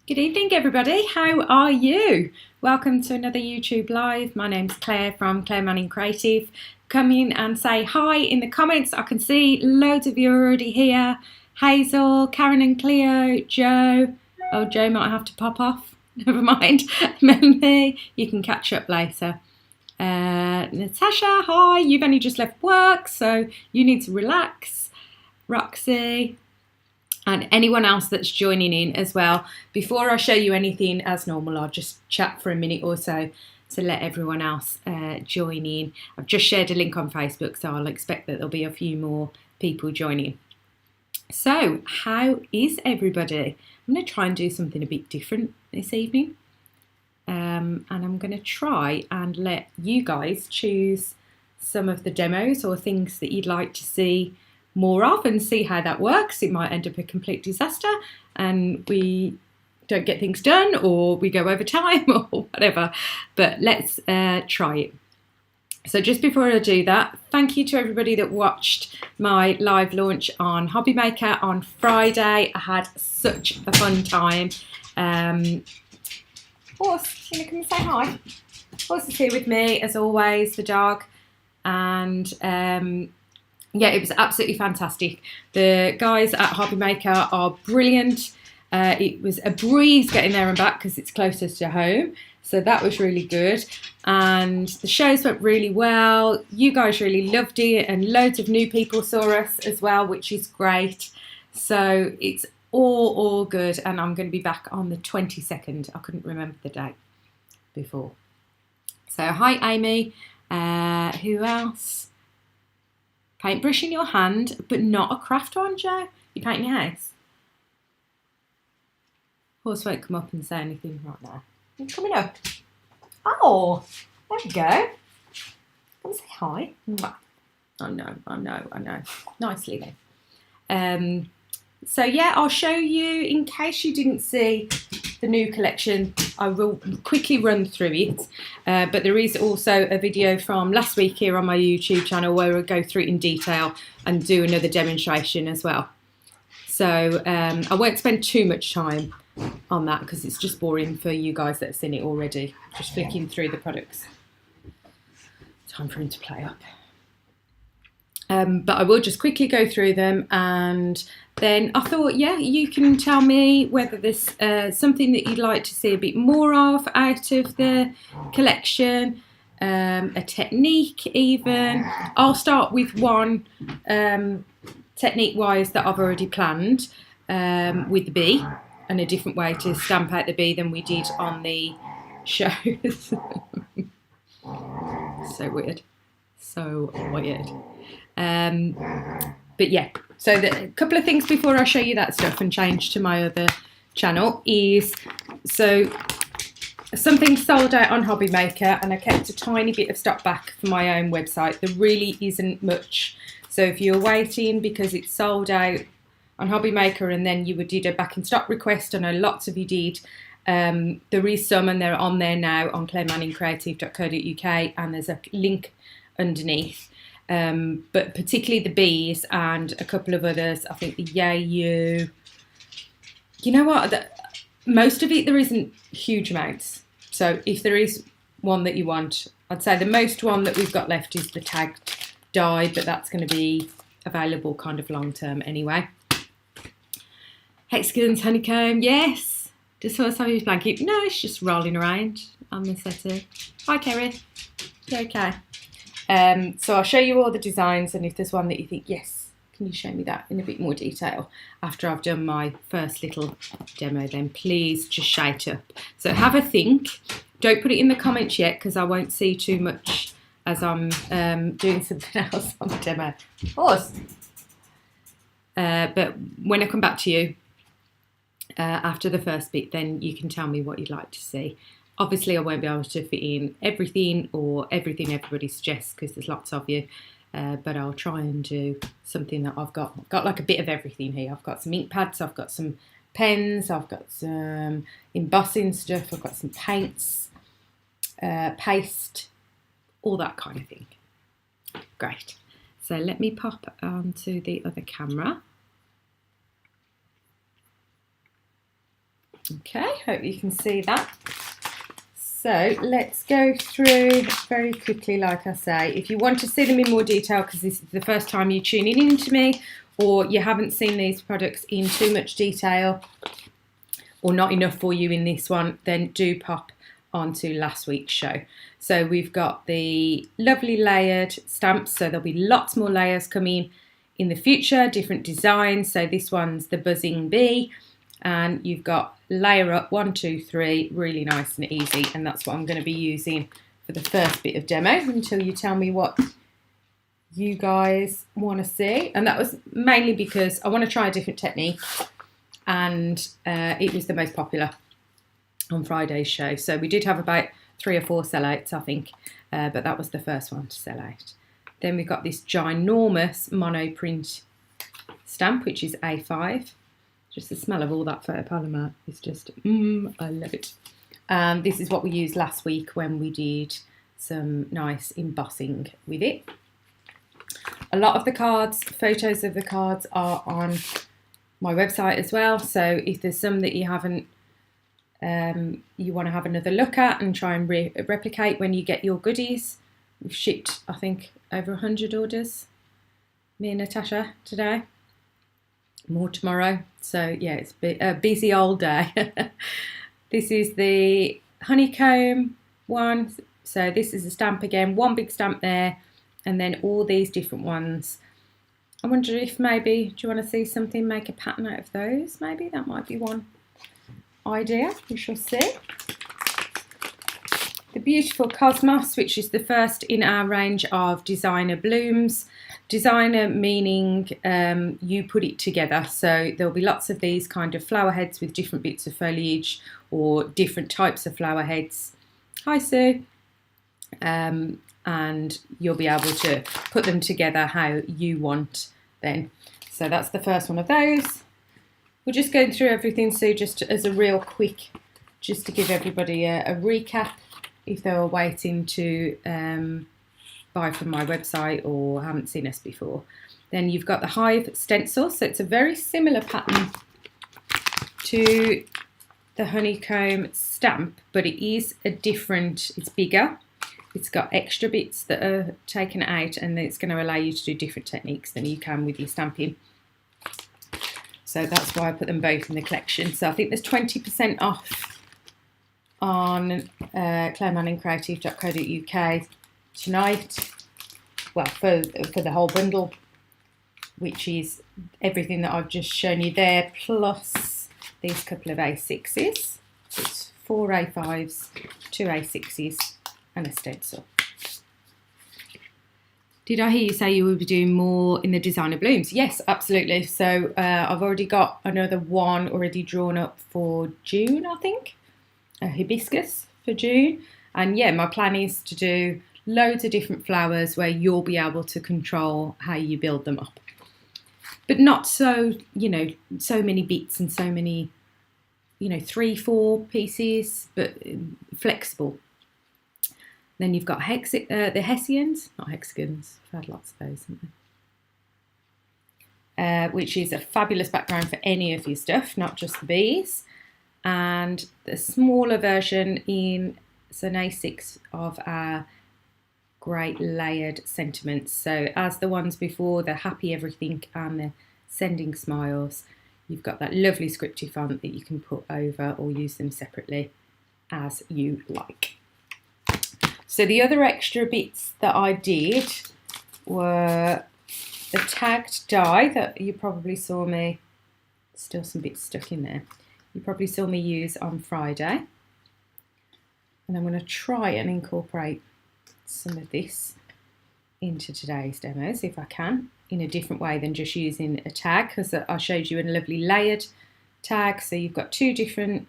Good evening, everybody. How are you? Welcome to another YouTube Live. My name's Claire from Claire Manning Creative. Come in and say hi in the comments. I can see loads of you are already here. Hazel, Karen and Cleo, Joe. Oh, Joe might have to pop off. Never mind. Melanie, you can catch up later. Natasha, hi. You've only just left work, so you need to relax. Roxy, and anyone else that's joining in as well. Before I show you anything as normal, I'll just chat for a minute or so to let everyone else join in. I've just shared a link on Facebook, so I'll expect that there'll be a few more people joining. So, how is everybody? I'm going to try and do something a bit different this evening. And I'm going to try and let you guys choose some of the demos or things that you'd like to see more of and see how that works. It might end up a complete disaster and we don't get things done, or we go over time, or whatever, but let's try it. So just before I do that, thank you to everybody that watched my live launch on Hobby Maker on Friday. I had such a fun time. Horse, you know, come and say hi. Horse is here with me as always, the dog, and yeah, it was absolutely fantastic. The guys at Hobby Maker are brilliant. It was a breeze getting there and back because it's closest to home. So that was really good. And the shows went really well. You guys really loved it, and loads of new people saw us as well, which is great. So it's all good. And I'm going to be back on the 22nd. I couldn't remember the date before. So hi, Amy. Who else? Paintbrush in your hand, but not a craft one, Joe. You painting your house? Horse won't come up and say anything right now. Are you coming up? Oh, there we go. Come say hi. I know. Nicely then. So yeah, I'll show you, in case you didn't see the new collection, I will quickly run through it, but there is also a video from last week here on my YouTube channel where I'll go through it in detail and do another demonstration as well. So I won't spend too much time on that because it's just boring for you guys that have seen it already, just flicking through the products. Time for him to play up. But I will just quickly go through them, and then I thought, yeah, you can tell me whether there's something that you'd like to see a bit more of out of the collection, a technique even. I'll start with one technique-wise that I've already planned with the bee, and a different way to stamp out the bee than we did on the shows. So weird. But yeah, so a couple of things before I show you that stuff and change to my other channel is, so something sold out on Hobby Maker and I kept a tiny bit of stock back for my own website. There really isn't much. So if you're waiting because it's sold out on Hobby Maker and then you did a back in stock request, I know lots of you did, there is some and they're on there now on clairemanningcreative.co.uk, and there's a link underneath. But particularly the bees and a couple of others, I think the Yay You. You know what? Most of it, there isn't huge amounts. So if there is one that you want, I'd say the most one that we've got left is the tagged die, but that's going to be available kind of long term anyway. Hexagons, honeycomb, yes. Does Horse have his blanket? No, it's just rolling around on the settee. Hi, Kerry. You okay? So I'll show you all the designs, and if there's one that you think, yes, can you show me that in a bit more detail after I've done my first little demo, then please just shout up. So have a think. Don't put it in the comments yet because I won't see too much as I'm doing something else on the demo. Horse. But when I come back to you after the first bit, then you can tell me what you'd like to see. Obviously, I won't be able to fit in everything or everything everybody suggests because there's lots of you, but I'll try and do something that I've got like a bit of everything here. I've got some ink pads, I've got some pens, I've got some embossing stuff, I've got some paints, paste, all that kind of thing. Great. So let me pop onto the other camera. Okay, hope you can see that. So let's go through very quickly, like I say. If you want to see them in more detail, because this is the first time you're tuning in to me, or you haven't seen these products in too much detail, or not enough for you in this one, then do pop onto last week's show. So we've got the lovely layered stamps, so there'll be lots more layers coming in the future, different designs. So this one's the buzzing bee, and you've got layer up 1, 2, 3, really nice and easy, and that's what I'm going to be using for the first bit of demo until you tell me what you guys want to see. And that was mainly because I want to try a different technique, and it was the most popular on Friday's show. So we did have about 3 or 4 sellouts, I think, but that was the first one to sell out. Then we've got this ginormous mono print stamp, which is A5. Just the smell of all that photopolymer is just, I love it. This is what we used last week when we did some nice embossing with it. A lot of the cards, photos of the cards are on my website as well. So if there's some that you haven't, you want to have another look at and try and replicate when you get your goodies. We've shipped, I think, over 100 orders, me and Natasha, today. More tomorrow. So yeah, it's a busy old day. This is the honeycomb one. So this is a stamp again, one big stamp there, and then all these different ones. I wonder if maybe, do you want to see something, make a pattern out of those? Maybe that might be one idea. We shall see. The beautiful Cosmos, which is the first in our range of designer blooms. Designer meaning you put it together. So there'll be lots of these kind of flower heads with different bits of foliage or different types of flower heads. Hi, Sue. And you'll be able to put them together how you want then. So that's the first one of those. We're just going through everything, Sue, just as a real quick, just to give everybody a recap if they were waiting to buy from my website or haven't seen us before. Then you've got the Hive Stencil, so it's a very similar pattern to the honeycomb stamp, but it is a different, it's bigger, it's got extra bits that are taken out, and it's going to allow you to do different techniques than you can with your stamping. So that's why I put them both in the collection. So I think there's 20% off on clairemanningcreative.co.uk tonight, well, for the whole bundle, which is everything that I've just shown you there, plus these couple of A6s. So it's 4 A5s, 2 A6s, and a stencil. Did I hear you say you would be doing more in the designer blooms? Yes, absolutely. So I've already got another one already drawn up for June, I think, a hibiscus for June. And yeah, my plan is to do loads of different flowers where you'll be able to control how you build them up. But not so, so many bits and so many, 3, 4 pieces, but flexible. Then you've got the hessians, not hexagons. I've had lots of those, haven't I? Which is a fabulous background for any of your stuff, not just the bees. And the smaller version in an A6 of our great layered sentiments. So as the ones before, the happy everything and the sending smiles, you've got that lovely scripty font that you can put over or use them separately as you like. So the other extra bits that I did were the tagged die that you probably saw me, still some bits stuck in there, you probably saw me use on Friday. And I'm going to try and incorporate some of this into today's demos, if I can, in a different way than just using a tag, because I showed you a lovely layered tag. So you've got 2 different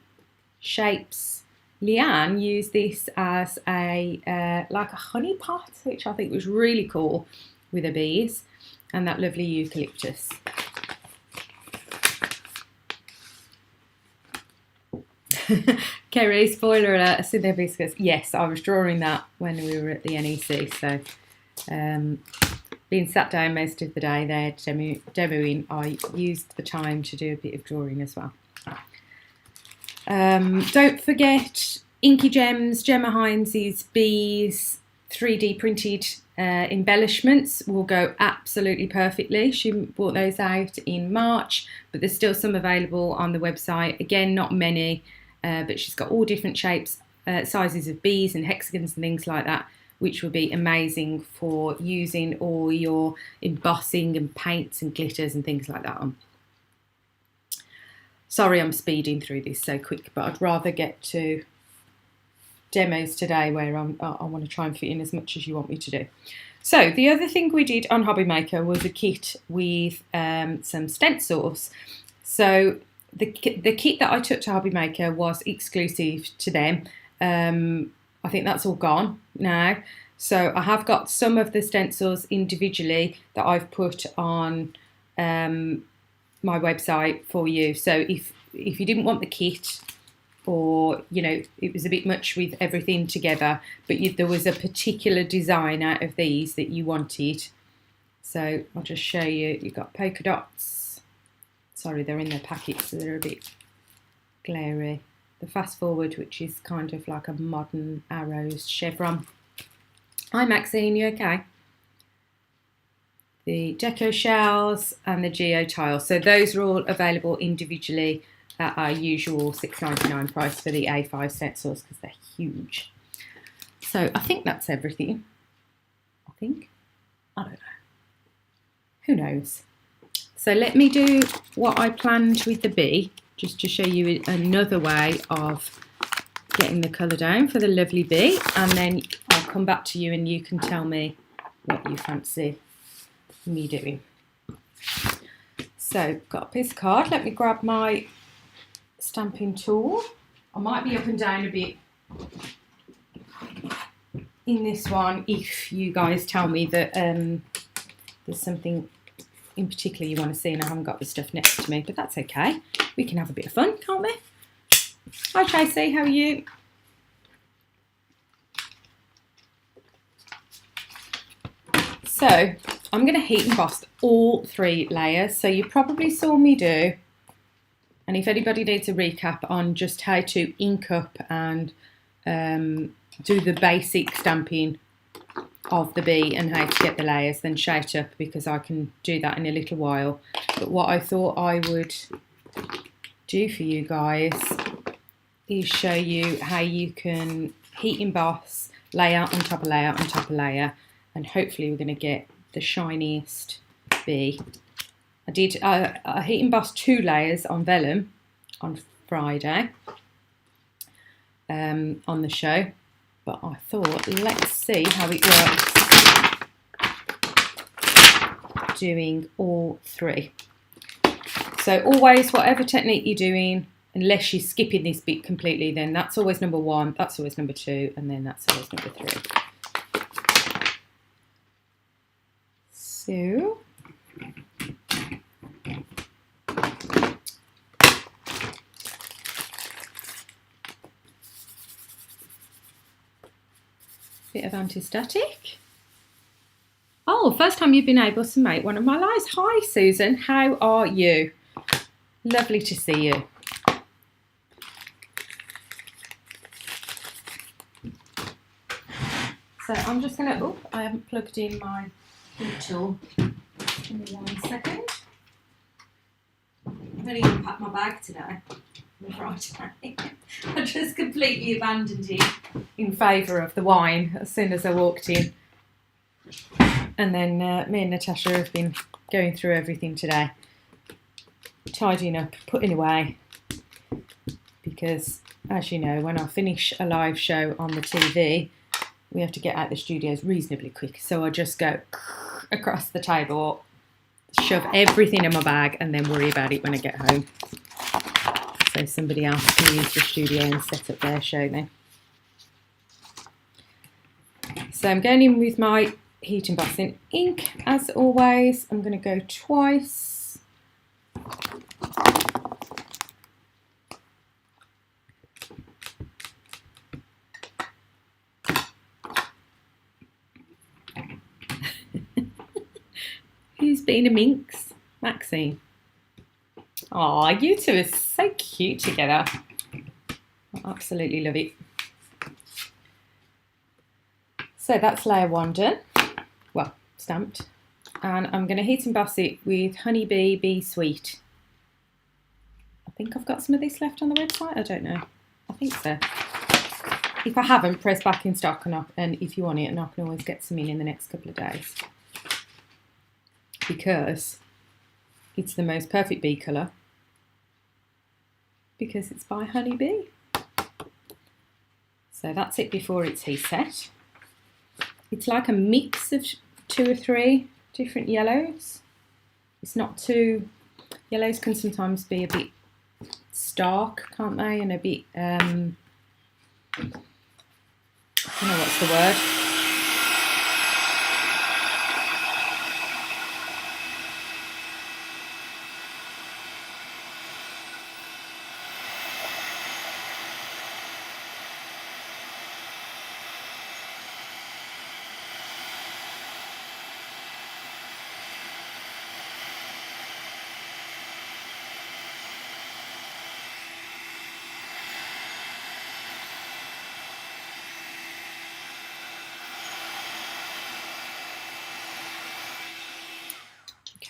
shapes. Leanne used this as a like a honey pot, which I think was really cool with the bees, and that lovely eucalyptus. Kerry, spoiler alert, a hibiscus. Yes, I was drawing that when we were at the NEC, so being sat down most of the day there demoing, I used the time to do a bit of drawing as well. Don't forget Inky Gems, Gemma Hines's bees 3D printed embellishments will go absolutely perfectly. She brought those out in March, but there's still some available on the website. Again, not many, but she's got all different shapes, sizes of bees and hexagons and things like that, which will be amazing for using all your embossing and paints and glitters and things like that on. Sorry I'm speeding through this so quick, but I'd rather get to demos today where I want to try and fit in as much as you want me to do. So the other thing we did on Hobby Maker was a kit with some stencils. So the kit that I took to Hobby Maker was exclusive to them. I think that's all gone now. So I have got some of the stencils individually that I've put on my website for you. So if you didn't want the kit, or it was a bit much with everything together, but there was a particular design out of these that you wanted, so I'll just show you. You've got polka dots. Sorry, they're in their packets, so they're a bit glary. The fast forward, which is kind of like a modern arrows chevron. Hi Maxine, you okay? The deco shells and the geo tiles. So those are all available individually at our usual $6.99 price for the A5 stencils because they're huge. So I think that's everything. I don't know. Who knows? So let me do what I planned with the bee, just to show you another way of getting the colour down for the lovely bee, and then I'll come back to you and you can tell me what you fancy me doing. So got a piece of card. Let me grab my stamping tool. I might be up and down a bit in this one if you guys tell me that there's something in particular you want to see and I haven't got the stuff next to me, but that's okay. We can have a bit of fun, can't we? Hi Tracy, how are you? So I'm going to heat emboss all 3 layers. So you probably saw me do, and if anybody needs a recap on just how to ink up and do the basic stamping of the bee and how to get the layers, then shout up because I can do that in a little while. But what I thought I would do for you guys is show you how you can heat emboss layer on top of layer on top of layer, and hopefully we're going to get the shiniest bee. I did I heat embossed 2 layers on vellum on Friday on the show, but I thought let's see how it works doing all 3. So always, whatever technique you're doing, unless you're skipping this bit completely, then that's always number 1, that's always number 2, and then that's always number 3. So bit of anti-static. Oh, first time you've been able to make one of my lives. Hi Susan, how are you? Lovely to see you. So I'm just gonna, oh, I haven't plugged in my heat tool. Give me 1 second. I've only unpacked my bag today. Friday. I just completely abandoned it in favour of the wine as soon as I walked in. And then me and Natasha have been going through everything today, tidying up, putting away, because as you know, when I finish a live show on the TV, we have to get out the studios reasonably quick. So I just go across the table, shove everything in my bag, and then worry about it when I get home. So somebody else can use the studio and set up their show then. So I'm going in with my heat embossing ink. As always, I'm going to go twice. Who's been a minx? Maxine. Aw, you two are so cute together. Absolutely love it. So that's layer 1 done, well, stamped. And I'm going to heat emboss it with Honeybee Bee Sweet. I think I've got some of this left on the website, I don't know. I think so. If I haven't, press back in stock, and if you want it, and I can always get some in the next couple of days. Because it's the most perfect bee colour. Because it's by Honeybee. So that's it before it's heat set. It's like a mix of 2 or 3 different yellows. It's not too... Yellows can sometimes be a bit stark, can't they? And a bit... I don't know what's the word.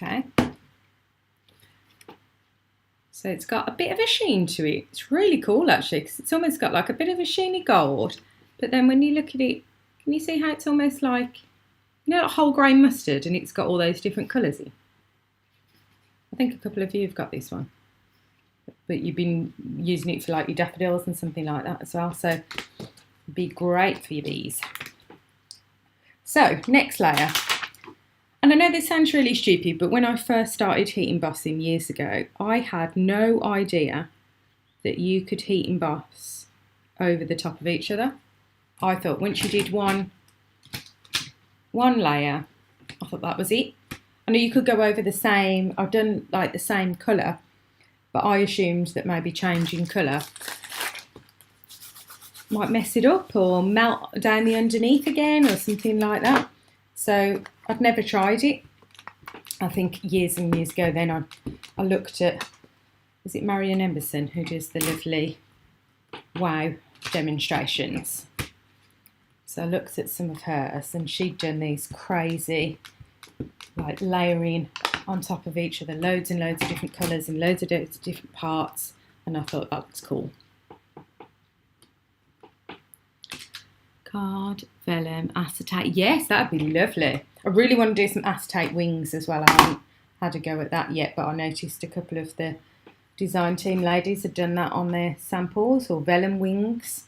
Okay, so it's got a bit of a sheen to it. It's really cool actually, because it's almost got like a bit of a sheeny gold, but then when you look at it, can you see how it's almost like, you know, like whole grain mustard, and it's got all those different colours in? I think a couple of you have got this one, but you've been using it for like your daffodils and something like that as well, so it'd be great for your bees. So next layer. And I know this sounds really stupid, but when I first started heat embossing years ago, I had no idea that you could heat emboss over the top of each other. I thought once you did one layer, I thought that was it. I know you could go over the same, I've done like the same colour, but I assumed that maybe changing colour might mess it up or melt down the underneath again or something like that. So I'd never tried it. I think years and years ago then I looked at, is it Marion Emberson who does the lovely wow demonstrations? So I looked at some of hers and she'd done these crazy like layering on top of each other, loads and loads of different colours and loads of different parts, and I thought that was cool. Card, vellum, acetate. Yes, that'd be lovely. I really want to do some acetate wings as well. I haven't had a go at that yet, but I noticed a couple of the design team ladies had done that on their samples, or vellum wings.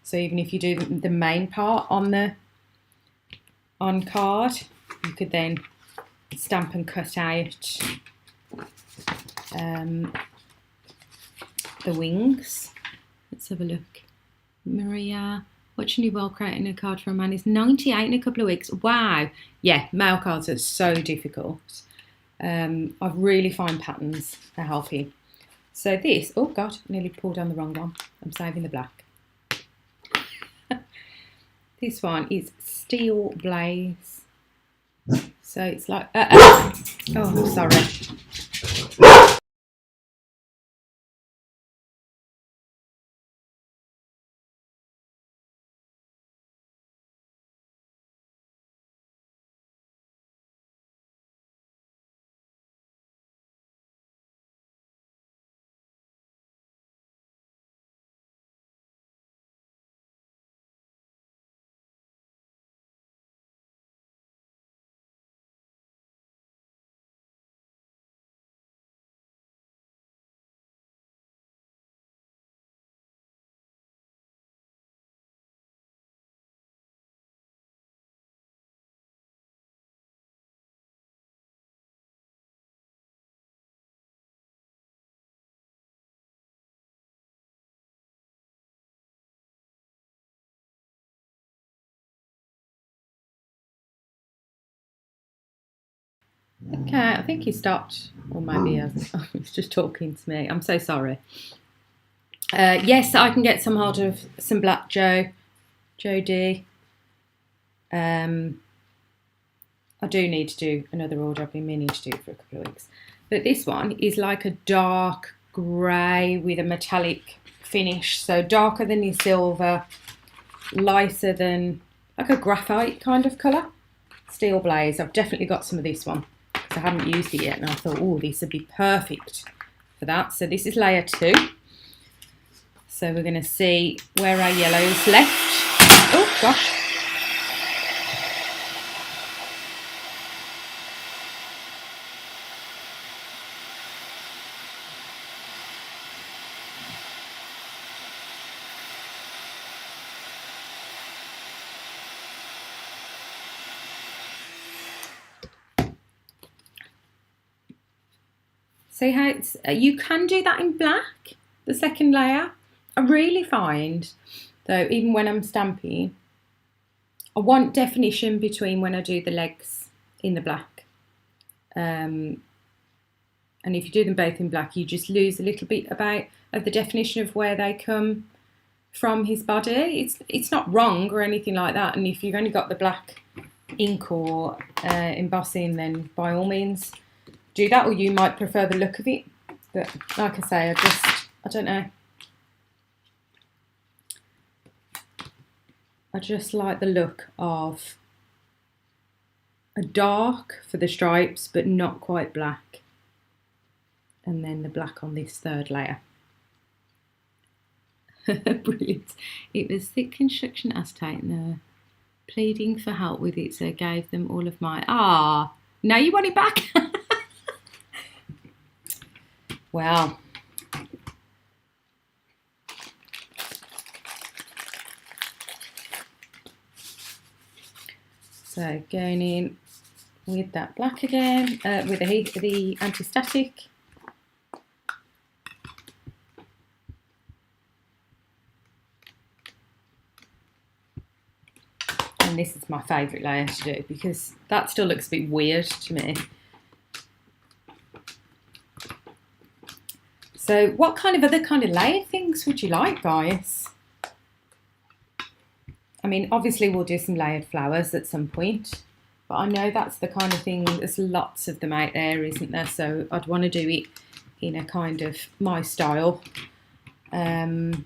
So even if you do the main part on card, you could then stamp and cut out the wings. Let's have a look. Maria, watching you while creating a card for a man is 98 in a couple of weeks. Wow. Yeah, mail cards are so difficult. I really find patterns are helping. So this, oh God, nearly pulled down the wrong one. I'm saving the black. This one is Steel Blaze. So it's like, oh, sorry. Okay, I think he stopped, or maybe he hasn't. Oh, he's just talking to me. I'm so sorry. Yes, I can get some hold of some Black Joe D. I do need to do another order. I've been meaning to do it for a couple of weeks. But this one is like a dark grey with a metallic finish. So darker than your silver, lighter than like a graphite kind of colour. Steel Blaze. I've definitely got some of this one because I haven't used it yet, and I thought, oh, this would be perfect for that. So this is layer 2. So we're going to see where our yellow's left. Oh gosh. See how it's, you can do that in black, the second layer. I really find, though, even when I'm stamping, I want definition between when I do the legs in the black. And if you do them both in black, you just lose a little bit of the definition of where they come from his body. It's not wrong or anything like that. And if you've only got the black ink or embossing, then by all means do that, or you might prefer the look of it. But like I say, I don't know. I just like the look of a dark for the stripes, but not quite black. And then the black on this third layer. Brilliant. It was thick construction acetate and they were pleading for help with it, so I gave them all of my... now you want it back? Wow. So going in with that black again, with the anti-static. And this is my favourite layer to do because that still looks a bit weird to me. So what kind of other kind of layered things would you like, guys? I mean, obviously we'll do some layered flowers at some point, but I know that's the kind of thing, there's lots of them out there, isn't there? So I'd want to do it in a kind of my style. But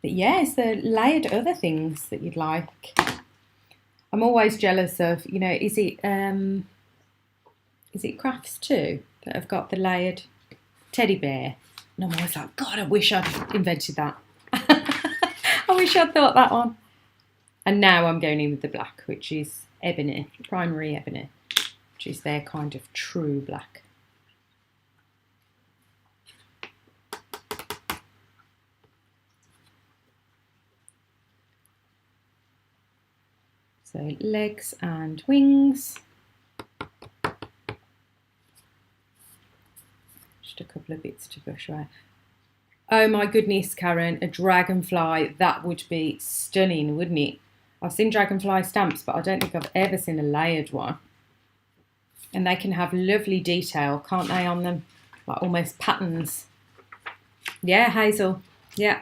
yeah, is there layered other things that you'd like? I'm always jealous of, you know, is it Crafts too that have got the layered teddy bear? And I'm always like, God, I wish I'd invented that. I wish I'd thought that one. And now I'm going in with the black, which is ebony, primary ebony, which is their kind of true black. So legs and wings. Just a couple of bits to brush away. Oh my goodness, Karen, a dragonfly, that would be stunning, wouldn't it? I've seen dragonfly stamps, but I don't think I've ever seen a layered one. And they can have lovely detail, can't they, on them? Like almost patterns. Yeah, Hazel. Yeah.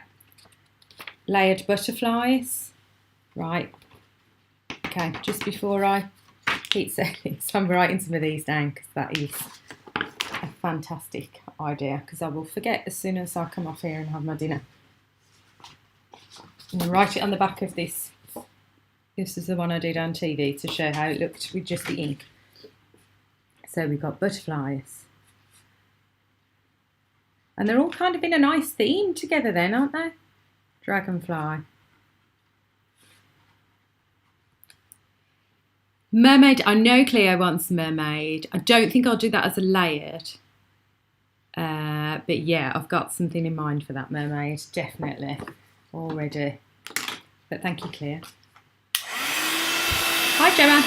Layered butterflies. Right. Okay, just before I keep saying this, I'm writing some of these down because that is a fantastic idea, because I will forget as soon as I come off here and have my dinner. I'm going to write it on the back of this. This is the one I did on TV to show how it looked with just the ink. So we've got butterflies. And they're all kind of in a nice theme together then, aren't they? Dragonfly. Mermaid. I know Cleo wants mermaid. I don't think I'll do that as a layered. But yeah, I've got something in mind for that mermaid, definitely, already. But thank you, Cleo. Hi, Gemma.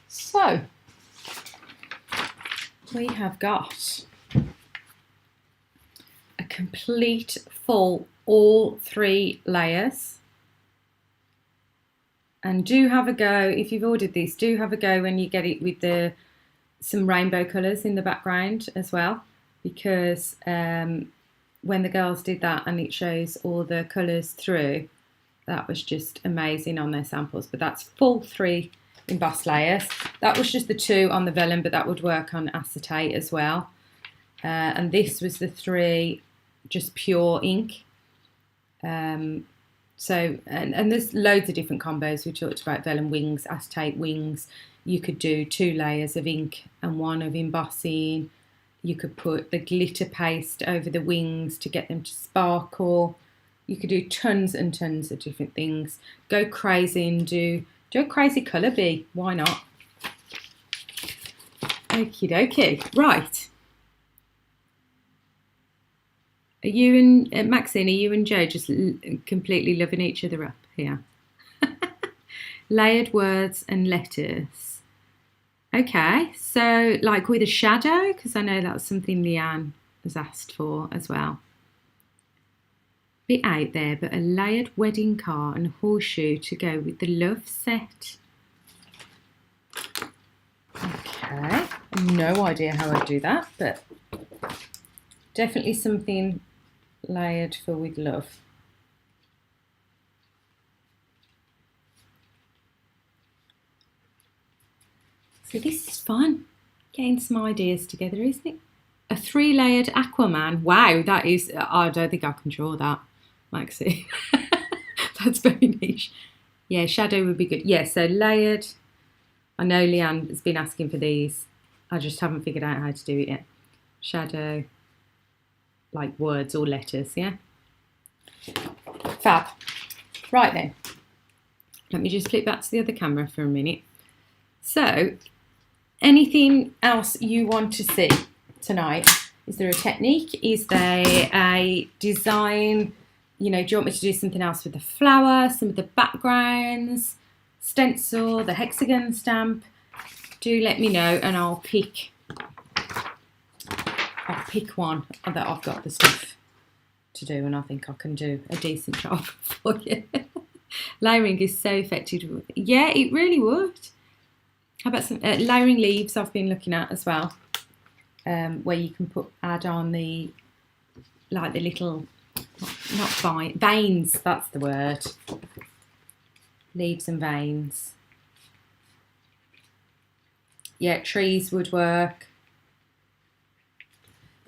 So, we have got a complete full all 3 layers. And do have a go, if you've ordered this, do have a go when you get it with some rainbow colours in the background as well, because when the girls did that and it shows all the colours through, that was just amazing on their samples. But that's full 3 embossed layers. That was just the 2 on the vellum, but that would work on acetate as well. And this was the 3 just pure ink. So there's loads of different combos. We talked about vellum wings, acetate wings. You could do 2 layers of ink and 1 of embossing. You could put the glitter paste over the wings to get them to sparkle. You could do tons and tons of different things. Go crazy and do a crazy colour bee. Why not? Okie dokie. Right. Are you and Maxine, are you and Joe just completely loving each other up here? Layered words and letters. Okay, so like with a shadow, because I know that's something Leanne has asked for as well. Bit out there, but a layered wedding car and horseshoe to go with the love set. Okay, no idea how I'd do that, but definitely something layered for with love. So this is fun, getting some ideas together, isn't it? A 3-layered Aquaman. Wow, that is, I don't think I can draw that, Maxie. That's very niche. Yeah, shadow would be good. Yeah, so layered. I know Leanne has been asking for these. I just haven't figured out how to do it yet. Shadow, like words or letters, yeah? Fab. Right then. Let me just flip back to the other camera for a minute. So, anything else you want to see tonight? Is there a technique? Is there a design? You know, do you want me to do something else with the flower, some of the backgrounds, stencil, the hexagon stamp? Do let me know and I'll pick one that I've got the stuff to do, and I think I can do a decent job for you. Layering is so effective. Yeah, it really would. How about some layering leaves I've been looking at as well, where you can add on the little, not veins, that's the word. Leaves and veins. Yeah, trees would work.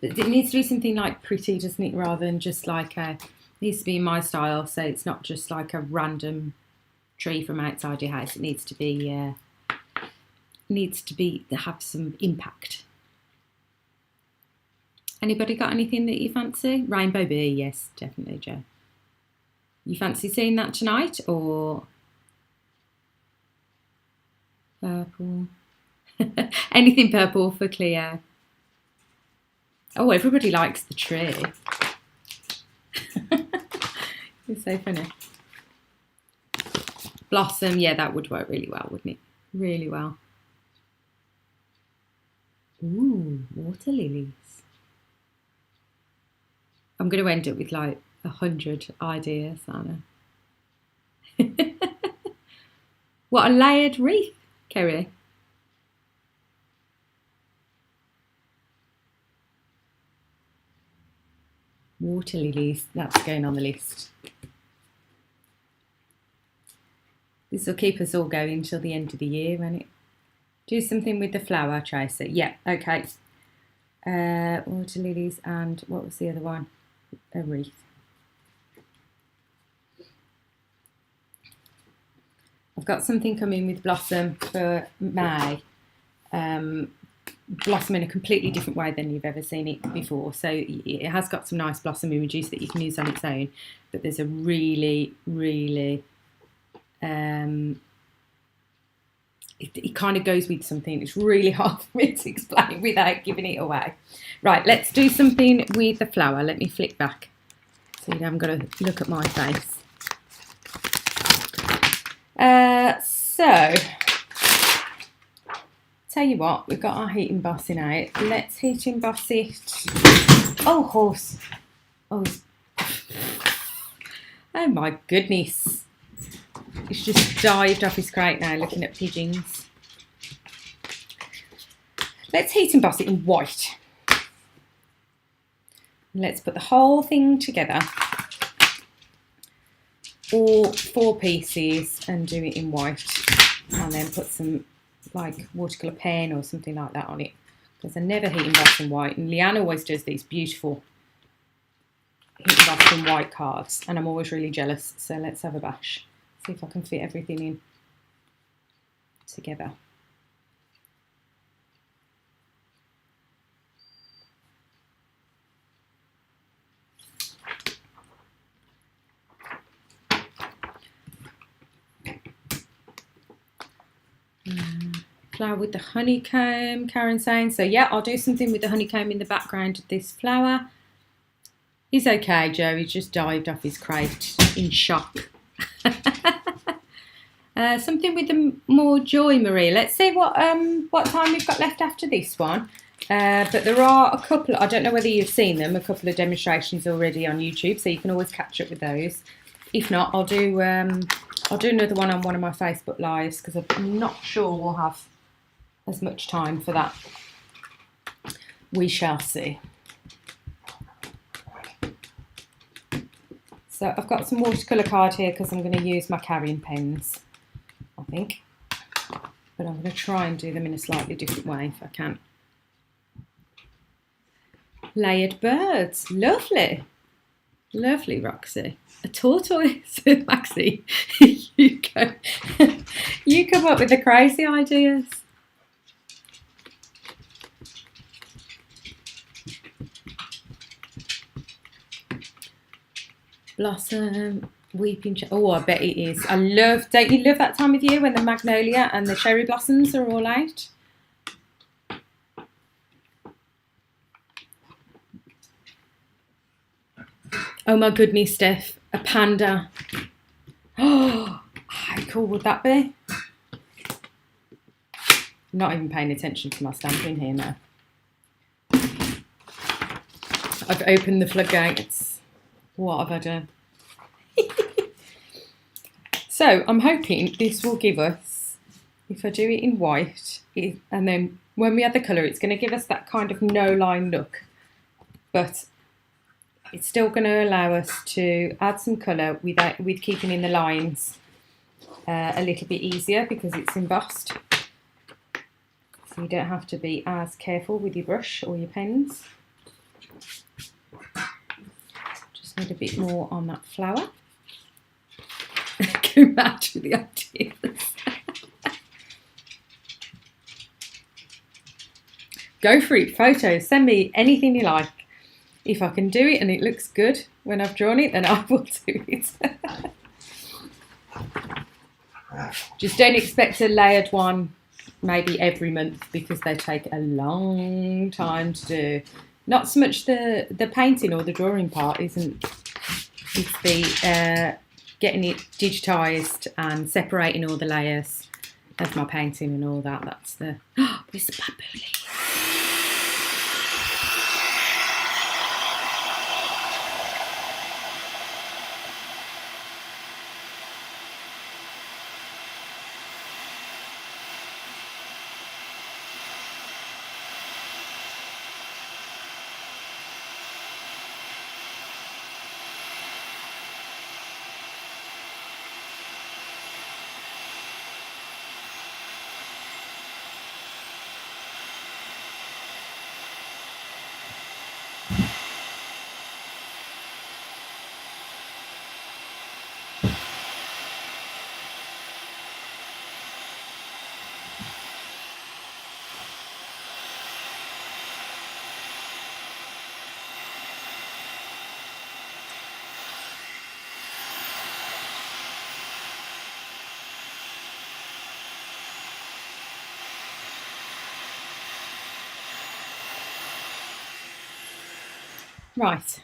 It needs to be something like pretty, doesn't it, rather than just like it needs to be in my style, so it's not just like a random tree from outside your house. It needs to be have some impact. Anybody got anything that you fancy? Rainbow bee, yes, definitely, Joe. You fancy seeing that tonight, or purple? Anything purple for Cleo. Oh, everybody likes the tree. It's so funny. Blossom, yeah, that would work really well, wouldn't it? Really well. Ooh, water lilies. I'm going to end up with like 100 ideas, aren't I? What a layered wreath, Kerry. Water lilies, that's going on the list. This will keep us all going until the end of the year, won't it? Do something with the flower, Tracy. Yeah, okay. Water lilies, and what was the other one? A wreath. I've got something coming with Blossom for May. Blossom in a completely different way than you've ever seen it before. So it has got some nice blossom images that you can use on its own, but there's a really, really, it kind of goes with something. It's really hard for me to explain without giving it away. Right, let's do something with the flower. Let me flick back so you haven't got to look at my face. So, tell you what, we've got our heat embossing out. Let's heat emboss it. Oh, horse. Oh, Oh my goodness. He's just dived off his crate now looking at pigeons. Let's heat emboss it in white. Let's put the whole thing together, all 4 pieces, and do it in white, and then put some like watercolour pen or something like that on it, because I never heat emboss in white, and Leanne always does these beautiful heat emboss in white cards, and I'm always really jealous. So let's have a bash, see if I can fit everything in together. Flower with the honeycomb, Karen's saying. So yeah, I'll do something with the honeycomb in the background of this flower. He's okay, Joe. He's just dived off his crate in shock. Something with the more joy, Marie. Let's see what time we've got left after this one. But there are a couple, I don't know whether you've seen them, a couple of demonstrations already on YouTube, so you can always catch up with those. If not, I'll do another one on one of my Facebook lives, because I'm not sure we'll have as much time for that. We shall see. So I've got some watercolour card here because I'm going to use my carrying pens, I think. But I'm going to try and do them in a slightly different way if I can. Layered birds, lovely. Lovely, Roxy. A tortoise, Maxie. You go. You come up with the crazy ideas. Blossom, weeping. Oh, I bet it is. I love. Don't you love that time of year when the magnolia and the cherry blossoms are all out? Oh my goodness, Steph, a panda. Oh, how cool would that be? I'm not even paying attention to my stamping here now. I've opened the floodgates. What have I done? So I'm hoping this will give us, if I do it in white, and then when we add the colour, it's going to give us that kind of no line look. But it's still going to allow us to add some colour with keeping in the lines a little bit easier because it's embossed. So you don't have to be as careful with your brush or your pens. Just need a bit more on that flower. Go back to the ideas. Go for it, photos. Send me anything you like. If I can do it and it looks good when I've drawn it, then I will do it. Just don't expect a layered one maybe every month because they take a long time to do. Not so much the painting or the drawing part isn't. It's the getting it digitised and separating all the layers of my painting and all that. That's the... Oh, there's the bamboo leaf. Right,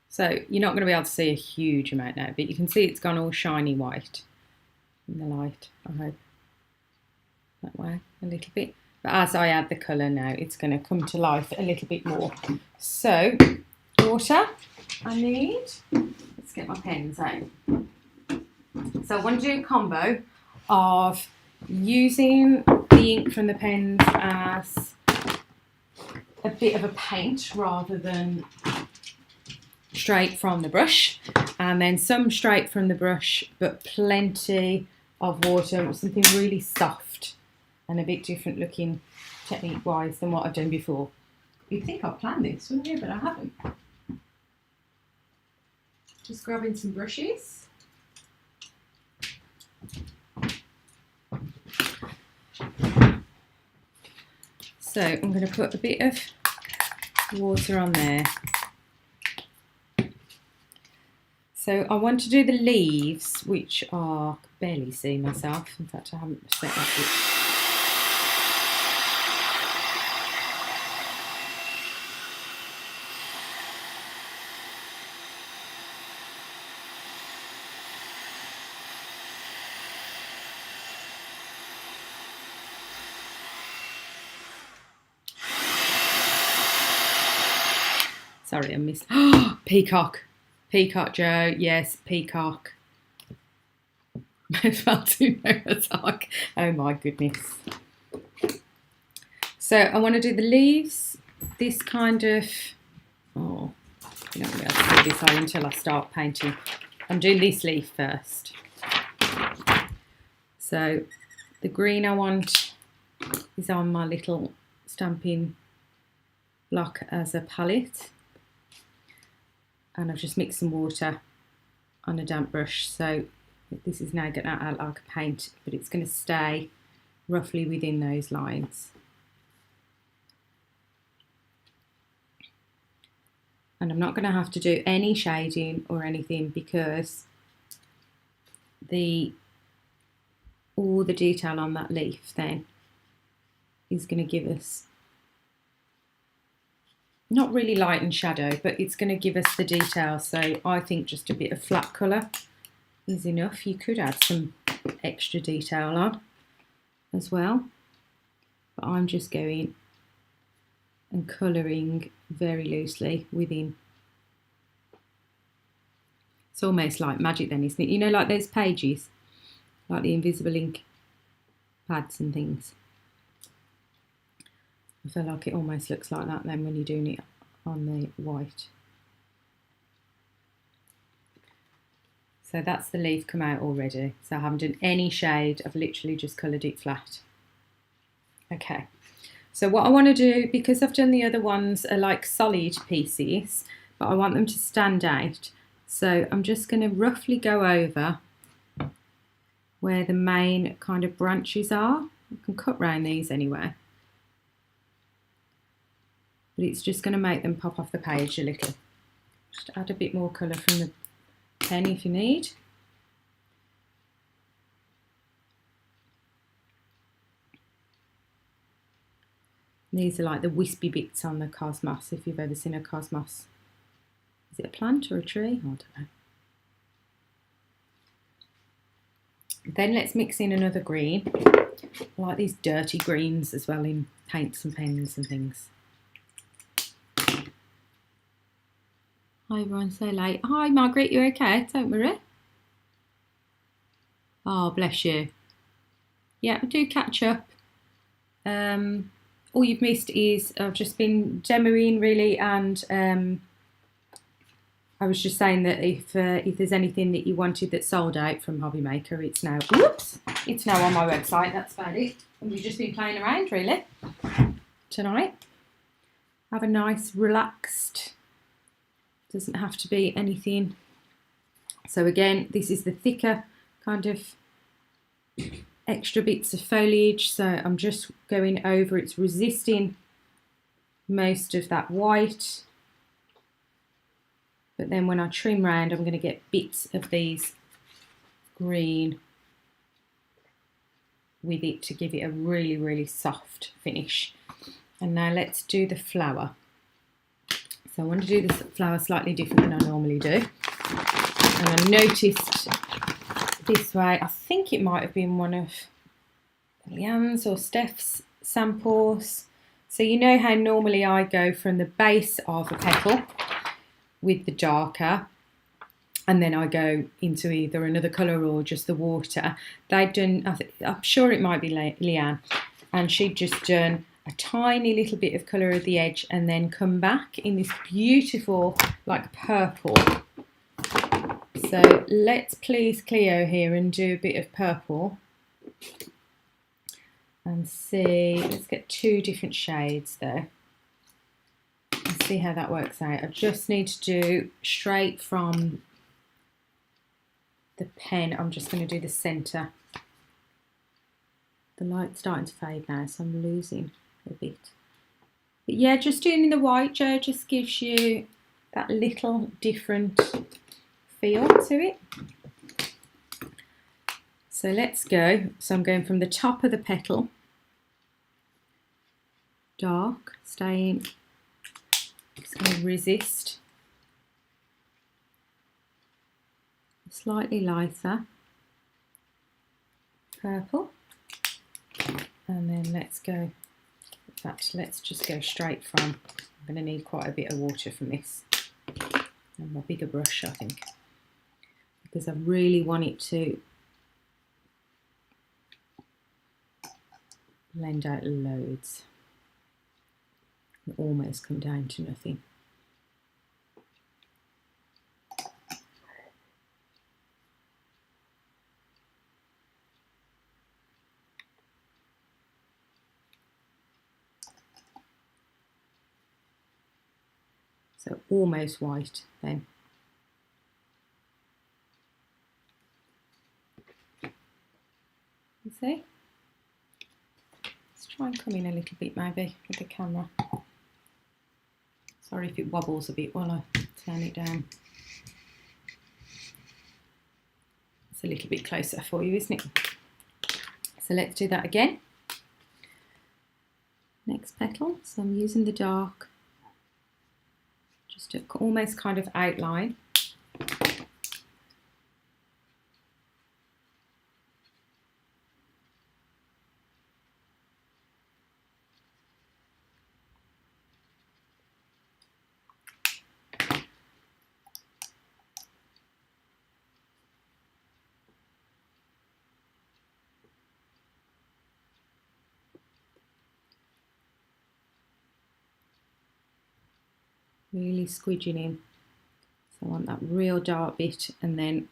so you're not going to be able to see a huge amount now, but you can see it's gone all shiny white in the light, I hope, that way a little bit. But as I add the colour now, it's going to come to life a little bit more. So, water, I need, let's get my pens out. So I want to do a combo of using the ink from the pens as a bit of a paint rather than straight from the brush, and then some straight from the brush but plenty of water, something really soft and a bit different looking technique wise than what I've done before. You'd think I'd planned this, wouldn't you? But I haven't. Just grabbing some brushes. So I'm going to put a bit of water on there. So I want to do the leaves, which are, I can barely see myself. In fact, I haven't set that yet. Sorry, I missed. Oh, peacock. Peacock, Joe. Yes, peacock. I felt too nervous. Oh my goodness. So I want to do the leaves. This kind of, oh, you don't really have to see this eye until I start painting. I'm doing this leaf first. So the green I want is on my little stamping block as a palette. And I've just mixed some water on a damp brush, so this is now going to act like a paint, but it's going to stay roughly within those lines. And I'm not going to have to do any shading or anything because all the detail on that leaf then is going to give us not really light and shadow, but it's going to give us the detail. So I think just a bit of flat colour is enough. You could add some extra detail on as well, but I'm just going and colouring very loosely within. It's almost like magic then, isn't it? You know, like those pages, like the invisible ink pads and things. I feel like it almost looks like that then when you're doing it on the white. So that's the leaf come out already. So I haven't done any shade, I've literally just coloured it flat. Okay, so what I want to do, because I've done the other ones are like solid pieces, but I want them to stand out. So I'm just going to roughly go over where the main kind of branches are. I can cut round these anyway. But it's just going to make them pop off the page a little. Just add a bit more colour from the pen if you need. These are like the wispy bits on the cosmos, if you've ever seen a cosmos. Is it a plant or a tree? I don't know. Then let's mix in another green. I like these dirty greens as well in paints and pens and things. Hi everyone, so late. Hi Margaret, you okay? Don't worry. Oh, bless you. Yeah, do catch up. All you've missed is I've just been demoing really, and I was just saying that if there's anything that you wanted that sold out from Hobby Maker, it's now, whoops, it's now on my website. That's about it. And we've just been playing around really tonight. Have a nice relaxed, doesn't have to be anything. So again, this is the thicker kind of extra bits of foliage, so I'm just going over, it's resisting most of that white, but then when I trim round I'm going to get bits of these green with it to give it a really, really soft finish. And now let's do the flower. So I want to do this flower slightly different than I normally do. And I noticed this way, I think it might have been one of Leanne's or Steph's samples. So you know how normally I go from the base of a petal with the darker, and then I go into either another colour or just the water. They'd done, I'm sure it might be Leanne, and she'd just done a tiny little bit of colour at the edge and then come back in this beautiful like purple. So let's please Cleo here and do a bit of purple and see. Let's get 2 different shades there and see how that works out. I just need to do straight from the pen. I'm just going to do the centre. The light's starting to fade now, so I'm losing a bit. But yeah, just doing the white, Joe, just gives you that little different feel to it. So let's go. So I'm going from the top of the petal, dark, staying, just going to resist, slightly lighter, purple, and then let's go, in fact, let's just go straight from, I'm going to need quite a bit of water from this, and a bigger brush, I think, because I really want it to blend out loads and almost come down to nothing. So almost white then. You see? Let's try and come in a little bit maybe with the camera. Sorry if it wobbles a bit while I turn it down. It's a little bit closer for you, isn't it? So let's do that again. Next petal, so I'm using the dark just to almost kind of outline. Really squidging in. So I want that real dark bit and then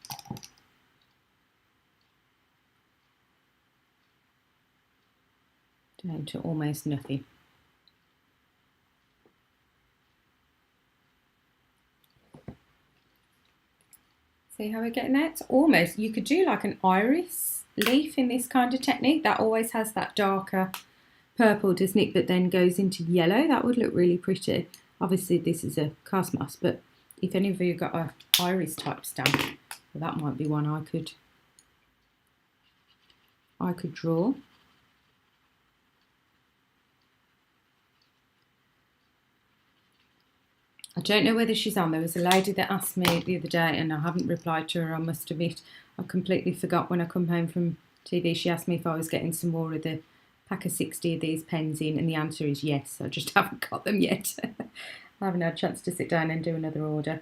down to almost nothing. See how we're getting that? It's almost, you could do like an iris leaf in this kind of technique. That always has that darker purple, doesn't it? But then goes into yellow. That would look really pretty. Obviously this is a cosmos, but if any of you got a iris type stamp, well, that might be one I could draw. I don't know whether she's on. There was a lady that asked me the other day and I haven't replied to her, I must admit. I completely forgot when I come home from TV. She asked me if I was getting some more of the pack of 60 of these pens in, and the answer is yes. I just haven't got them yet. I haven't had a chance to sit down and do another order.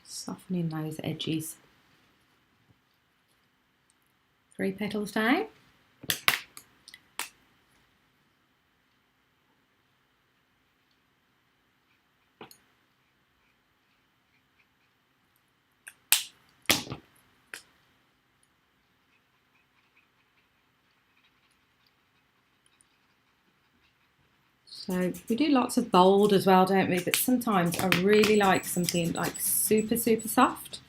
Softening those edges. 3 petals down. So we do lots of bold as well, don't we? But sometimes I really like something like super, super soft.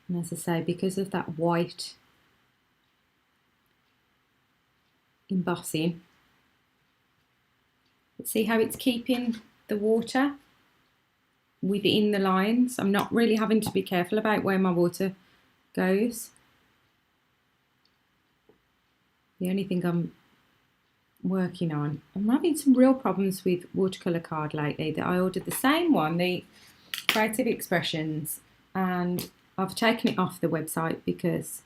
And as I say, because of that white embossing, but see how it's keeping the water within the lines. I'm not really having to be careful about where my water goes. The only thing I'm working on, I'm having some real problems with watercolour card lately. That I ordered the same one, the Creative Expressions, and I've taken it off the website because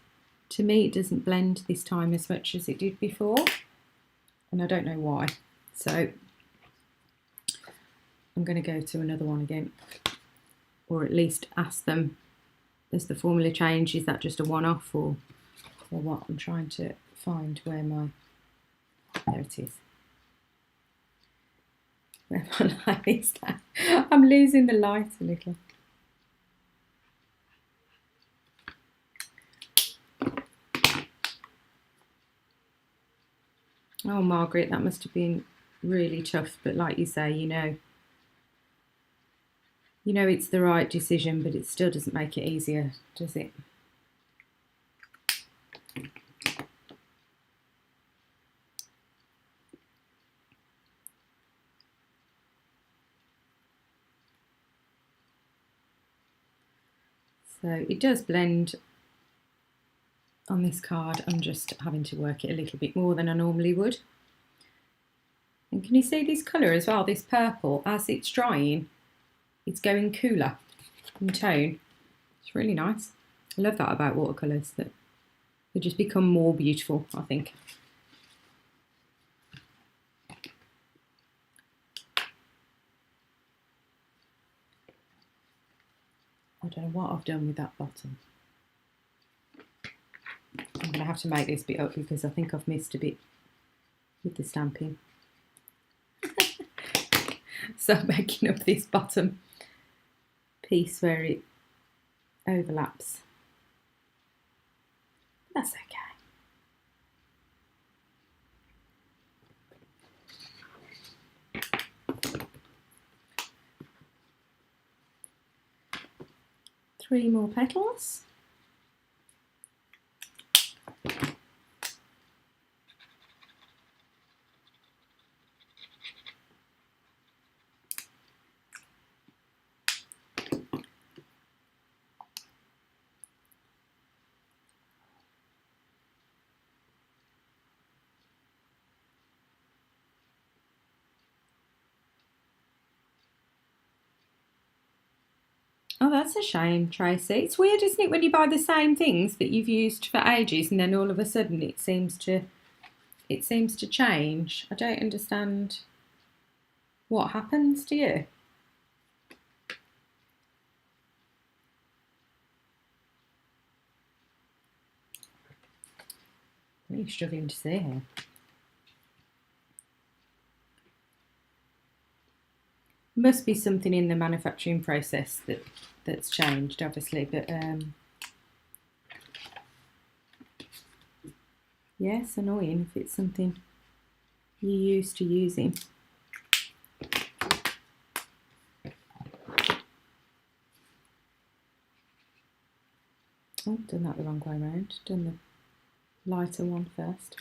to me it doesn't blend this time as much as it did before, and I don't know why. So I'm going to go to another one again, or at least ask them, has the formula changed? Is that just a one-off or what? I'm trying to find where my, there it is. Where my light is now. I'm losing the light a little. Oh, Margaret, that must have been really tough. But like you say, you know it's the right decision, but it still doesn't make it easier, does it? So it does blend on this card. I'm just having to work it a little bit more than I normally would. And can you see this colour as well, this purple? As it's drying, it's going cooler in tone. It's really nice. I love that about watercolours, that they just become more beautiful, I think. I don't know what I've done with that bottom. I'm going to have to make this bit up because I think I've missed a bit with the stamping. So I'm making up this bottom piece where it overlaps. That's okay. Three more petals. Oh, that's a shame, Tracy. It's weird, isn't it, when you buy the same things that you've used for ages and then all of a sudden it seems to change. I don't understand what happens, do you? Really struggling to see here. Must be something in the manufacturing process that's changed, obviously, but yeah, it's annoying if it's something you're used to using. Oh, done that the wrong way around. Done the lighter one first.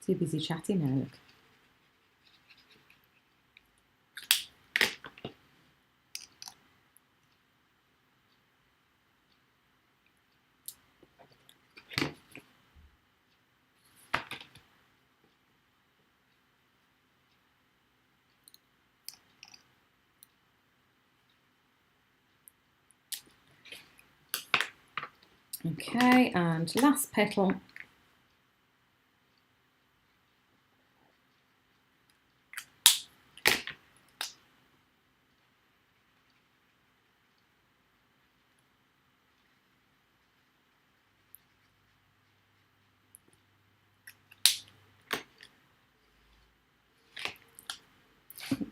Too busy chatting now, look. Okay, and last petal.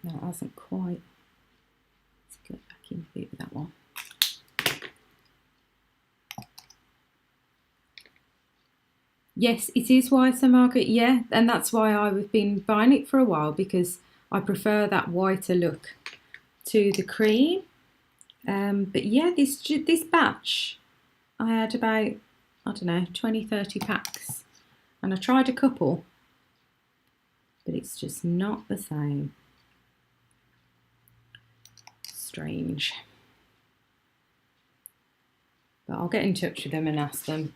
That hasn't quite. Let's go back in a bit with that one. Yes, it is whiter, Margaret, yeah, and that's why I've been buying it for a while, because I prefer that whiter look to the cream. But yeah, this batch, I had about, I don't know, 20-30 packs, and I tried a couple, but it's just not the same. Strange. But I'll get in touch with them and ask them,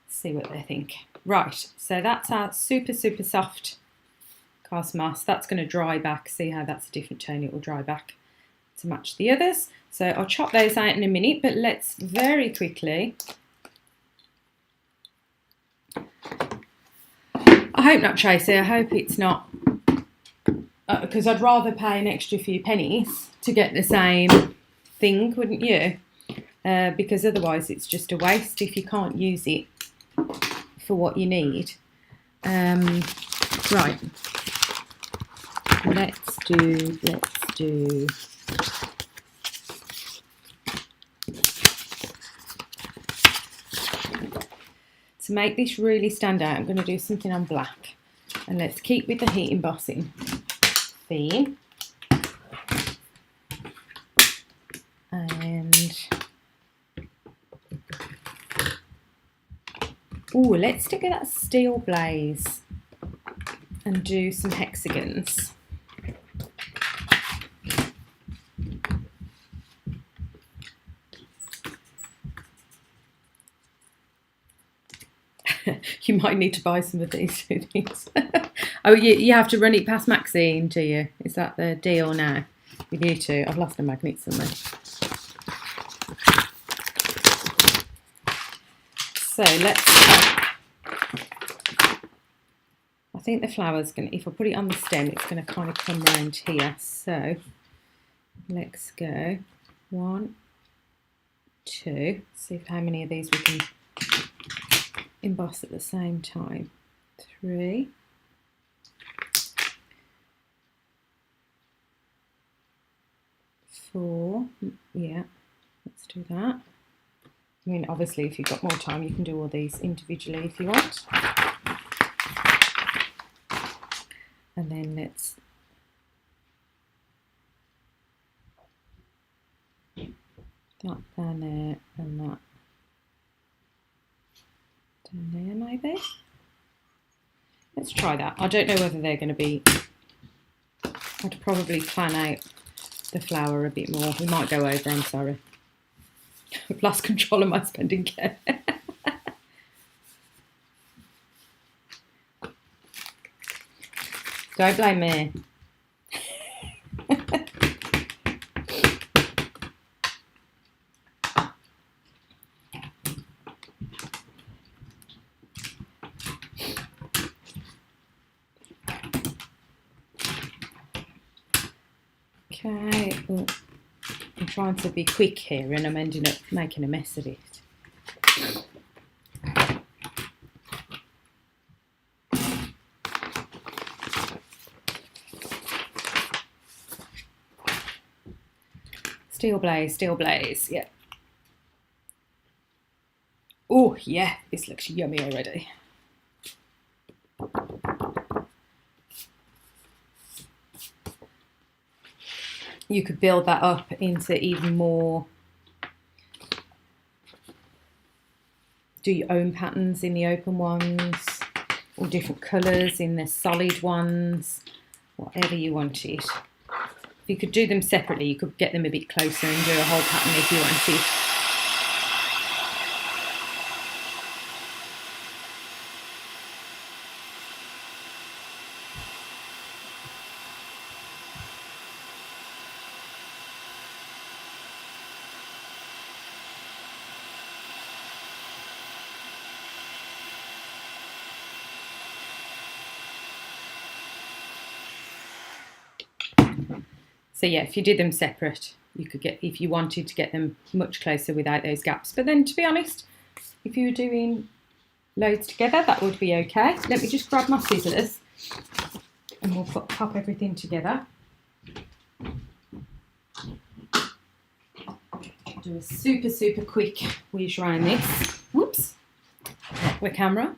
see what they think. Right, so that's our super, super soft Cosmos. That's going to dry back. See how that's a different tone? It will dry back to match the others. So I'll chop those out in a minute, but let's very quickly. I hope not, Tracy. I hope it's not, because I'd rather pay an extra few pennies to get the same thing, wouldn't you? Because otherwise it's just a waste if you can't use it for what you need. Right. Let's do. To make this really stand out, I'm going to do something on black. And let's keep with the heat embossing theme. And let's stick with that steel blaze and do some hexagons. You might need to buy some of these things. Oh, you have to run it past Maxine, do you? Is that the deal now with you two? I've lost a magnet somewhere. So let's. I think the flower's going to, if I put it on the stem, it's going to kind of come around here. So let's go 1, 2. See how many of these we can emboss at the same time. 3. 4. Yeah, let's do that. I mean, obviously, if you've got more time, you can do all these individually if you want. And then let's that down there and that down there, maybe. Let's try that. I don't know whether they're going to be. I'd probably plan out the flower a bit more. We might go over. I'm sorry. I've lost control of my spending care. Don't blame me. Okay. Oh, I'm trying to be quick here and I'm ending up making a mess of it. Steel blaze, yeah. Oh, yeah, this looks yummy already. You could build that up into even more, do your own patterns in the open ones, or different colours in the solid ones, whatever you wanted. You could do them separately, you could get them a bit closer and do a whole pattern if you wanted. So yeah, if you did them separate, you could get, if you wanted to get them much closer without those gaps. But then, to be honest, if you were doing loads together, that would be okay. Let me just grab my scissors and we'll pop everything together. Do a super quick whiz around this. Whoops, the camera.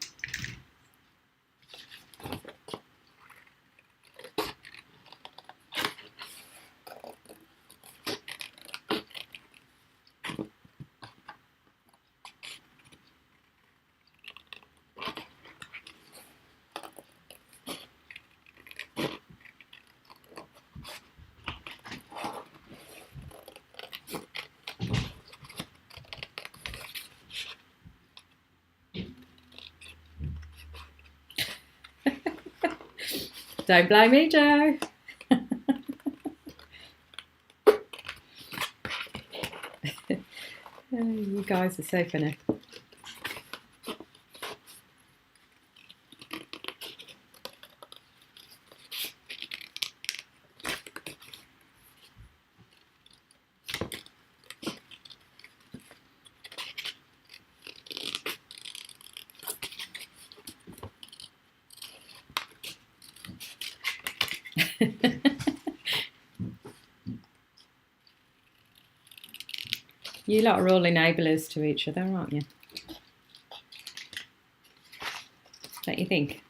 Don't blame me, Joe. Oh, you guys are so funny. You lot are all enablers to each other, aren't you? Don't you think?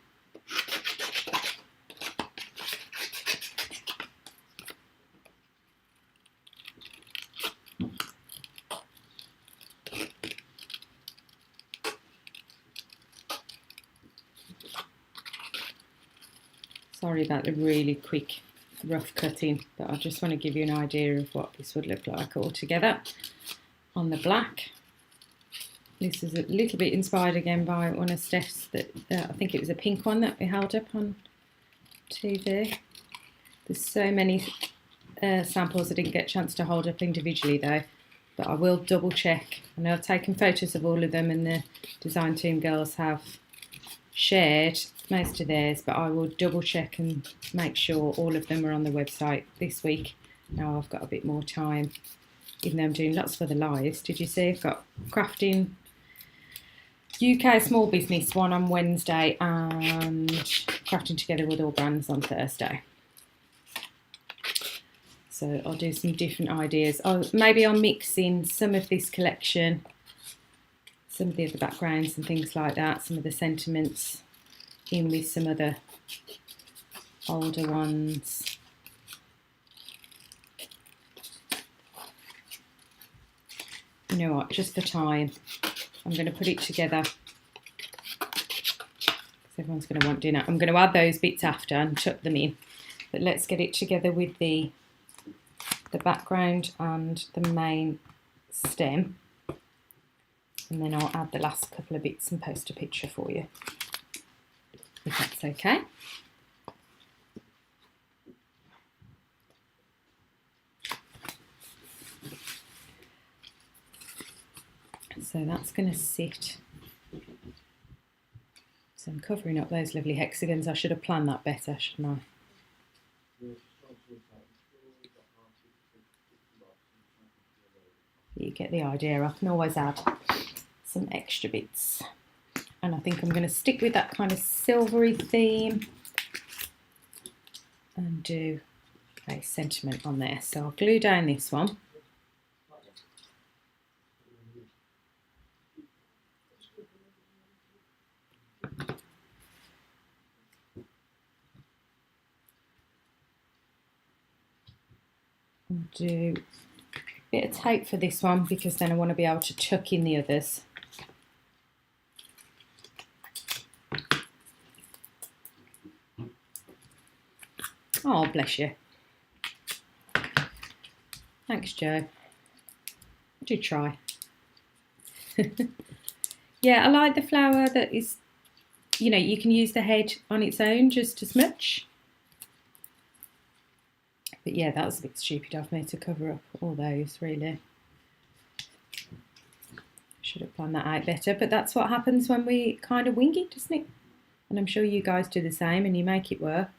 Sorry about the really quick, rough cutting, but I just want to give you an idea of what this would look like all together on the black. This is a little bit inspired again by one of Steph's, that I think it was a pink one that we held up on TV. There's so many samples I didn't get a chance to hold up individually though, but I will double check. I know I've taken photos of all of them and the design team girls have shared most of theirs, but I will double check and make sure all of them are on the website this week. Now I've got a bit more time, even though I'm doing lots for the lives. Did you see I've got Crafting UK Small Business one on Wednesday and Crafting Together with All Brands on Thursday. So I'll do some different ideas. Maybe I'll mix in some of this collection, some of the other backgrounds and things like that, some of the sentiments in with some other older ones. You know what, just for time, I'm going to put it together because everyone's going to want dinner. I'm going to add those bits after and tuck them in, but let's get it together with the background and the main stem, and then I'll add the last couple of bits and post a picture for you, if that's okay. So that's going to sit. So I'm covering up those lovely hexagons. I should have planned that better, shouldn't I? You get the idea. I can always add some extra bits. And I think I'm going to stick with that kind of silvery theme and do a sentiment on there. So I'll glue down this one. I'll do a bit of tape for this one because then I want to be able to tuck in the others. Oh, bless you. Thanks, Joe. I do try. Yeah, I like the flower that is, you know, you can use the head on its own just as much. But yeah, that was a bit stupid of me to cover up all those, really. Should have planned that out better, but that's what happens when we kind of wing it, doesn't it? And I'm sure you guys do the same and you make it work.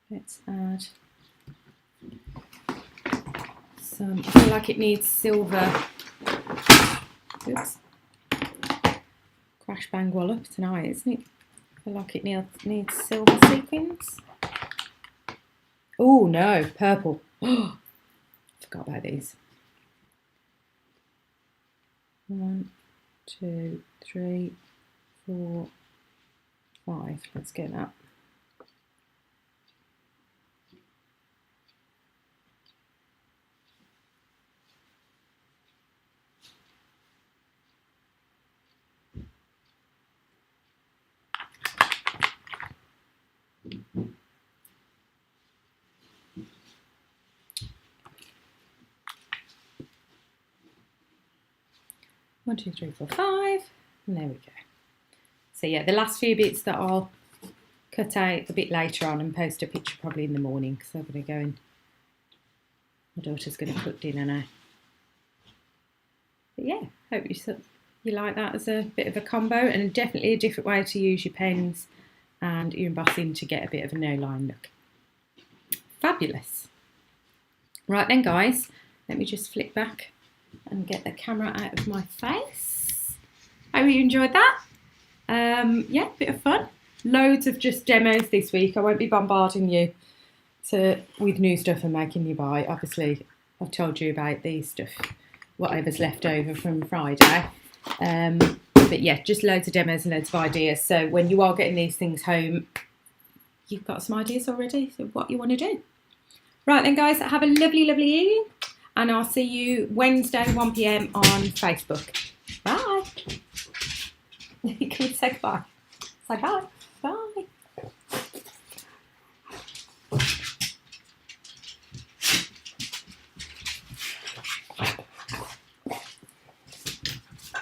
Let's add some, I feel like it needs silver. Oops. Crash bang wallop tonight, isn't it? I feel like it needs silver sequins. Oh no, purple. Oh, forgot about these. 1, 2, 3, 4, 5. Let's get that. 1, 2, 3, 4, 5. And there we go. So yeah, the last few bits that I'll cut out a bit later on and post a picture probably in the morning, because I'm going to go and my daughter's going to cook dinner now. But yeah, hope you like that as a bit of a combo, and definitely a different way to use your pens and your embossing to get a bit of a no-line look. Fabulous. Right then guys, let me just flip back and get the camera out of my face. Hope you enjoyed that. Yeah, bit of fun. Loads of just demos this week. I won't be bombarding you with new stuff and making you buy. Obviously, I've told you about these stuff, whatever's left over from Friday. But yeah, just loads of demos and loads of ideas. So when you are getting these things home, you've got some ideas already of what you want to do. Right then guys, have a lovely, lovely evening. And I'll see you Wednesday, 1 PM on Facebook. Bye. You can say goodbye. Say bye.